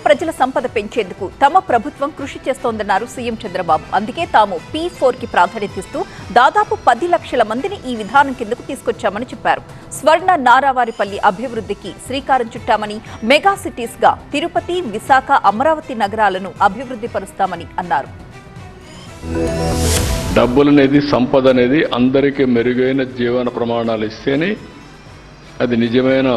ప్రజల సంపద పెంచేందుకు తమ ప్రభుత్వం కృషి చేస్తోందన్నారు సీఎం చంద్రబాబు. అందుకే తాము P4 కి ప్రాధాన్యతిస్తూ దాదాపు 10 లక్షల మందిని ఈ విధానం కిందకు తీసుకొచ్చామని చెప్పారు. స్వర్ణ నారావారిపల్లి అభివృద్ధికి శ్రీకారం చుట్టామని, మెగా సిటీస్ గా తిరుపతి, విశాఖ, అమరావతి నగరాలను అభివృద్ధి పరుస్తామని అన్నారు. డబ్బులనేది, సంపద అనేది అందరికీ మెరుగైన జీవన ప్రమాణాలు ఇస్తేనే అది నిజమైన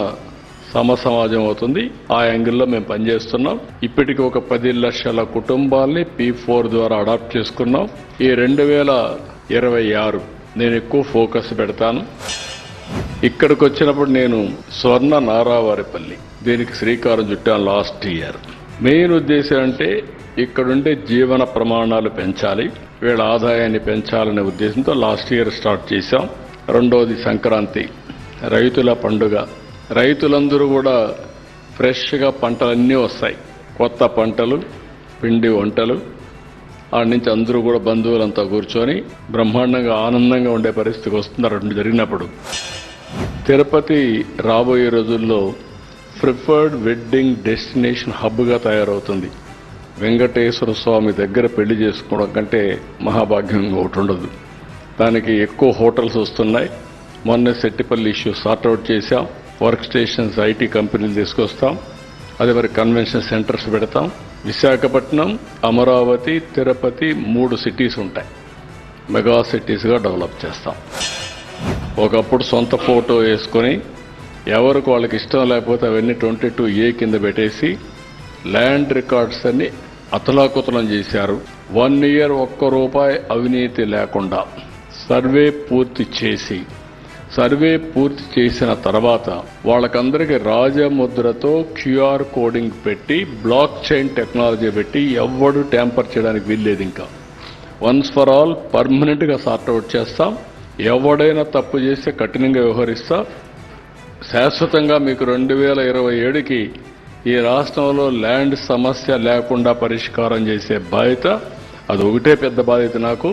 సమాజం అవుతుంది. ఆ యాంగిల్లో మేము పనిచేస్తున్నాం. ఇప్పటికి ఒక 10 లక్షల కుటుంబాల్ని P4 ద్వారా అడాప్ట్ చేసుకున్నాం. ఈ 2026 నేను ఎక్కువ ఫోకస్ పెడతాను. ఇక్కడికి వచ్చినప్పుడు నేను స్వర్ణ నారావారిపల్లి దీనికి శ్రీకారం చుట్టాను లాస్ట్ ఇయర్. మెయిన్ ఉద్దేశం అంటే ఇక్కడుండే జీవన ప్రమాణాలు పెంచాలి, వీళ్ళ ఆదాయాన్ని పెంచాలనే ఉద్దేశంతో లాస్ట్ ఇయర్ స్టార్ట్ చేశాం. రెండవది సంక్రాంతి, రైతుల పండుగ. రైతులందరూ కూడా ఫ్రెష్గా పంటలన్నీ వస్తాయి, కొత్త పంటలు, పిండి వంటలు. ఆడి నుంచి అందరూ కూడా బంధువులంతా కూర్చొని బ్రహ్మాండంగా ఆనందంగా ఉండే పరిస్థితికి వస్తున్నారు. రెండు జరిగినప్పుడు తిరుపతి రాబోయే రోజుల్లో ప్రిఫర్డ్ వెడ్డింగ్ డెస్టినేషన్ హబ్గా తయారవుతుంది. వెంకటేశ్వర స్వామి దగ్గర పెళ్లి చేసుకోవడం కంటే మహాభాగ్యం ఒకటి ఉండదు. దానికి ఎక్కువ హోటల్స్ వస్తున్నాయి. మొన్న సెట్టిపల్లి ఇష్యూ సార్ట్అవుట్ చేశాం. వర్క్ స్టేషన్స్, ఐటీ కంపెనీలు తీసుకొస్తాం. అదే మరి కన్వెన్షన్ సెంటర్స్ పెడతాం. విశాఖపట్నం, అమరావతి, తిరుపతి 3 సిటీస్ ఉంటాయి. మెగా సిటీస్గా డెవలప్ చేస్తాం. ఒకప్పుడు సొంత ఫోటో వేసుకొని ఎవరికి వాళ్ళకి ఇష్టం లేకపోతే అవన్నీ 22A కింద పెట్టేసి ల్యాండ్ రికార్డ్స్ అన్ని అతలాకుతలం చేశారు. 1 ఇయర్ ₹1 అవినీతి లేకుండా సర్వే పూర్తి చేసిన తర్వాత వాళ్ళకందరికీ రాజముద్రతో QR కోడింగ్ పెట్టి, బ్లాక్ చైన్ టెక్నాలజీ పెట్టి ఎవ్వడు ట్యాంపర్ చేయడానికి వీల్లేదు. ఇంకా వన్స్ ఫర్ ఆల్ పర్మనెంట్గా సార్ట్అవుట్ చేస్తాం. ఎవడైనా తప్పు చేస్తే కఠినంగా వ్యవహరిస్తా. శాశ్వతంగా మీకు 2027కి ఈ రాష్ట్రంలో ల్యాండ్ సమస్య లేకుండా పరిష్కారం చేసే బాధ్యత, అది ఒకటే పెద్ద బాధ్యత నాకు.